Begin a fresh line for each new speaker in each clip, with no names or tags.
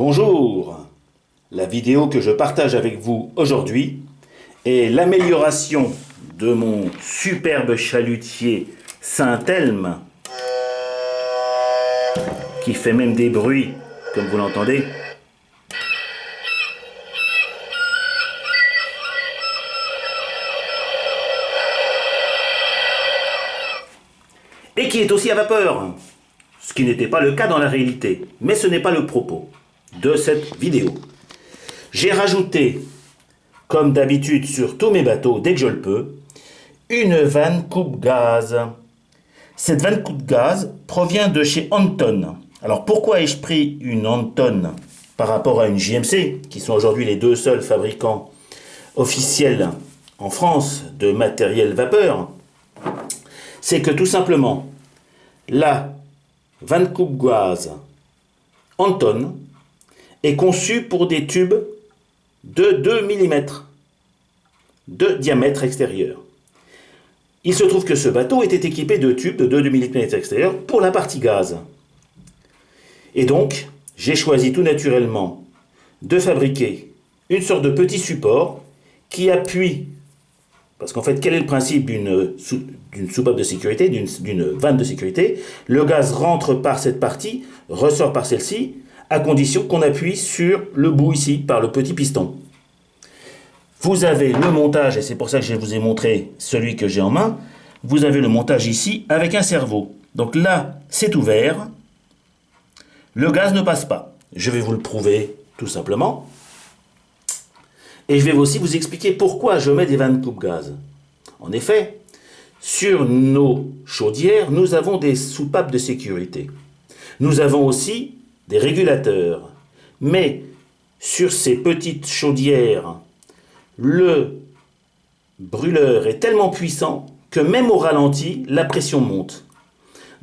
Bonjour, la vidéo que je partage avec vous aujourd'hui est l'amélioration de mon superbe chalutier Saint-Elme qui fait même des bruits comme vous l'entendez. Et qui est aussi à vapeur, ce qui n'était pas le cas dans la réalité, mais ce n'est pas le propos de cette vidéo. J'ai rajouté, comme d'habitude sur tous mes bateaux, dès que je le peux, une vanne coupe-gaz. Cette vanne coupe-gaz provient de chez Anton. Alors pourquoi ai-je pris une Anton par rapport à une JMC, qui sont aujourd'hui les deux seuls fabricants officiels en France de matériel vapeur? C'est que tout simplement, la vanne coupe-gaz Anton est conçue pour des tubes de 2 mm de diamètre extérieur. Il se trouve que ce bateau était équipé de tubes de 2 mm extérieur pour la partie gaz. Et donc, j'ai choisi tout naturellement de fabriquer une sorte de petit support qui appuie. Parce qu'en fait, quel est le principe d'une soupape de sécurité, d'une vanne de sécurité? Le gaz rentre par cette partie, ressort par celle-ci, à condition qu'on appuie sur le bout ici, par le petit piston. Vous avez le montage, et c'est pour ça que je vous ai montré celui que j'ai en main, vous avez le montage ici avec un servot. Donc là, c'est ouvert, le gaz ne passe pas. Je vais vous le prouver tout simplement. Et je vais aussi vous expliquer pourquoi je mets des vannes coupe-gaz. En effet, sur nos chaudières, nous avons des soupapes de sécurité. Nous avons aussi des régulateurs. Mais sur ces petites chaudières, le brûleur est tellement puissant que même au ralenti, la pression monte.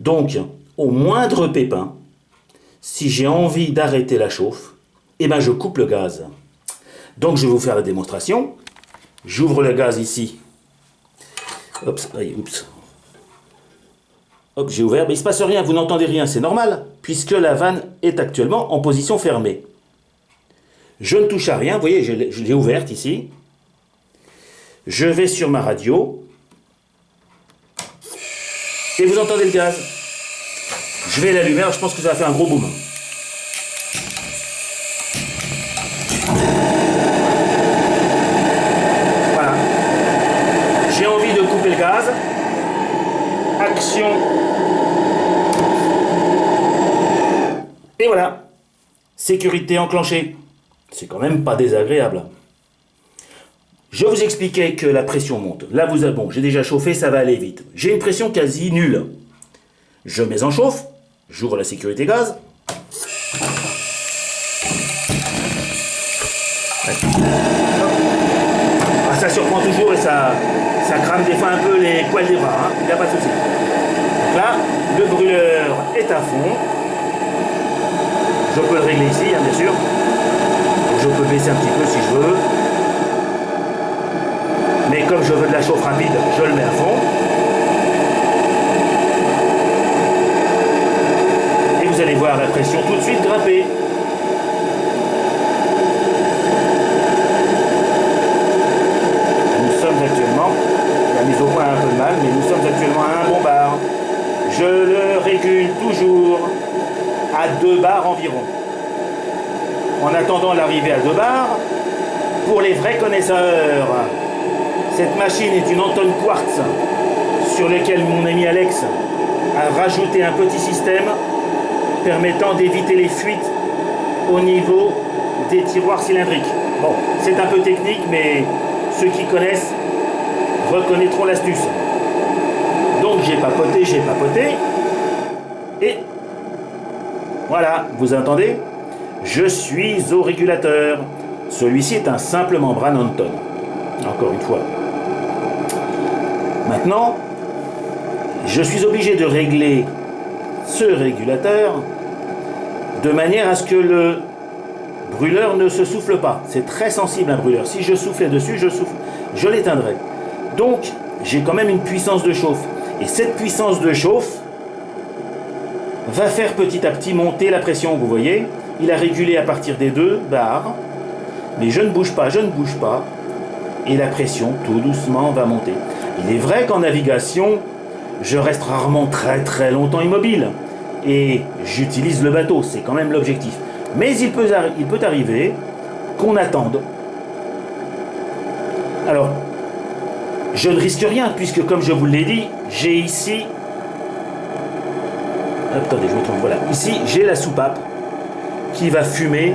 Donc, au moindre pépin, si j'ai envie d'arrêter la chauffe, eh ben je coupe le gaz. Donc je vais vous faire la démonstration. J'ouvre le gaz ici. Oups. Hop, j'ai ouvert, mais il ne se passe rien, vous n'entendez rien, c'est normal, puisque la vanne est actuellement en position fermée. Je ne touche à rien, vous voyez, je l'ai ouverte ici. Je vais sur ma radio. Et vous entendez le gaz. Je vais l'allumer, alors je pense que ça va faire un gros boom. Voilà. J'ai envie de couper le gaz. Action. Et voilà. Sécurité enclenchée. C'est quand même pas désagréable. Je vous expliquais que la pression monte. Là, bon, j'ai déjà chauffé, ça va aller vite. J'ai une pression quasi nulle. Je mets en chauffe, j'ouvre la sécurité gaz. Ah, ça surprend toujours et ça crame des fois un peu les poils des bras. Il n'y a pas de souci. Donc là, le brûleur est à fond. Je peux le régler ici, bien sûr. Je peux baisser un petit peu si je veux. Mais comme je veux de la chauffe rapide, je le mets à fond. Et vous allez voir la pression tout de suite grimper. Nous sommes actuellement, la mise au point a un peu de mal, mais nous sommes actuellement à 1 bon bar. Je le régule toujours à 2 bars environ. En attendant l'arrivée à 2 bars, pour les vrais connaisseurs, cette machine est une Anton Quartz sur laquelle mon ami Alex a rajouté un petit système permettant d'éviter les fuites au niveau des tiroirs cylindriques. Bon, c'est un peu technique, mais ceux qui connaissent reconnaîtront l'astuce. Donc j'ai papoté, et voilà, vous entendez? Je suis au régulateur. Celui-ci est un simple membrane Anton. Encore une fois. Maintenant, je suis obligé de régler ce régulateur de manière à ce que le brûleur ne se souffle pas. C'est très sensible un brûleur. Si je soufflais dessus, je l'éteindrais. Donc, j'ai quand même une puissance de chauffe. Et cette puissance de chauffe va faire petit à petit monter la pression, vous voyez. il a régulé à partir des 2 bars, mais je ne bouge pas, et la pression tout doucement va monter. Il est vrai qu'en navigation, je reste rarement très très longtemps immobile, et j'utilise le bateau, c'est quand même l'objectif. Mais il peut arriver qu'on attende. Alors, je ne risque rien, puisque comme je vous l'ai dit, j'ai ici... Attendez, je me trompe, voilà. Ici, j'ai la soupape qui va fumer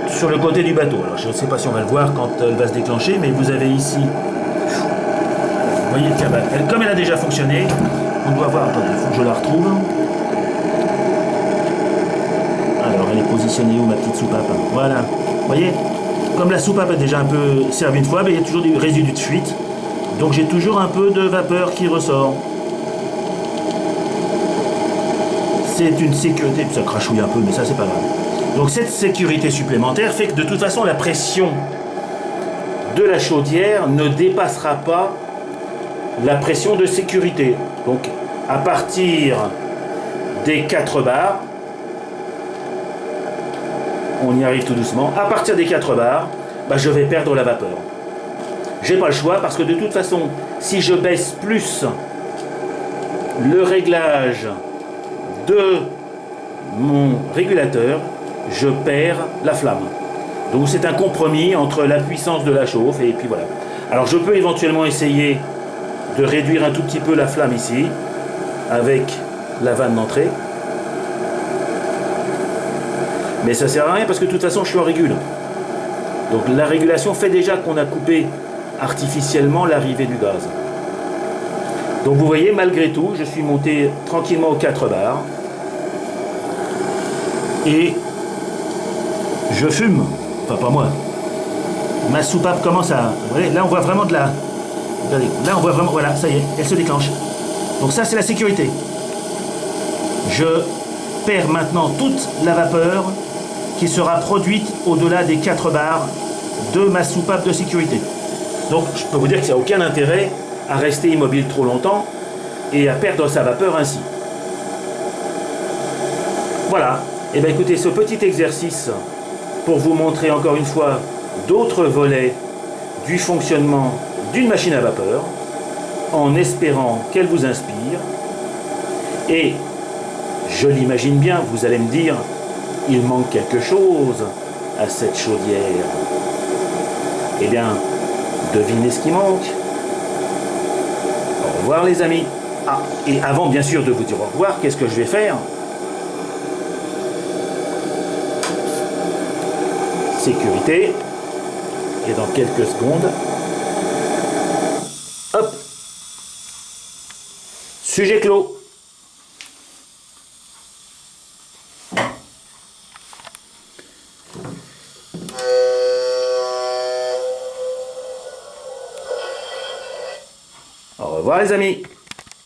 sur le côté du bateau. Alors, je ne sais pas si on va le voir quand elle va se déclencher, mais vous avez ici... Vous voyez, tiens, comme elle a déjà fonctionné, on doit voir... Attendez, il faut que je la retrouve. Alors, elle est positionnée où, ma petite soupape? Voilà. Vous voyez, comme la soupape a déjà un peu servi une fois, mais il y a toujours des résidus de fuite. Donc, j'ai toujours un peu de vapeur qui ressort. C'est une sécurité, ça crachouille un peu, mais ça c'est pas grave. Donc cette sécurité supplémentaire fait que de toute façon la pression de la chaudière ne dépassera pas la pression de sécurité. Donc à partir des 4 bars, on y arrive tout doucement, à partir des 4 bars, je vais perdre la vapeur. J'ai pas le choix parce que de toute façon, si je baisse plus le réglage de mon régulateur, je perds la flamme. Donc c'est un compromis entre la puissance de la chauffe et puis voilà. Alors je peux éventuellement essayer de réduire un tout petit peu la flamme ici avec la vanne d'entrée. Mais ça sert à rien parce que de toute façon je suis en régule. Donc la régulation fait déjà qu'on a coupé artificiellement l'arrivée du gaz. Donc vous voyez, malgré tout, je suis monté tranquillement aux 4 bars. Et je fume. Enfin, pas moi. Ma soupape commence à... Vous voyez, là, on voit vraiment de la... Regardez, là, on voit vraiment... Voilà, ça y est, elle se déclenche. Donc ça, c'est la sécurité. Je perds maintenant toute la vapeur qui sera produite au-delà des 4 bars de ma soupape de sécurité. Donc, je peux vous dire qu'il n'y a aucun intérêt à rester immobile trop longtemps et à perdre sa vapeur ainsi. Voilà. Et bien écoutez, ce petit exercice pour vous montrer encore une fois d'autres volets du fonctionnement d'une machine à vapeur, en espérant qu'elle vous inspire. Et je l'imagine bien, vous allez me dire, il manque quelque chose à cette chaudière. Eh bien, devinez ce qui manque. Au revoir les amis. Ah, et avant bien sûr de vous dire au revoir, qu'est-ce que je vais faire? Sécurité. Et dans quelques secondes, hop, sujet clos. Au revoir les amis.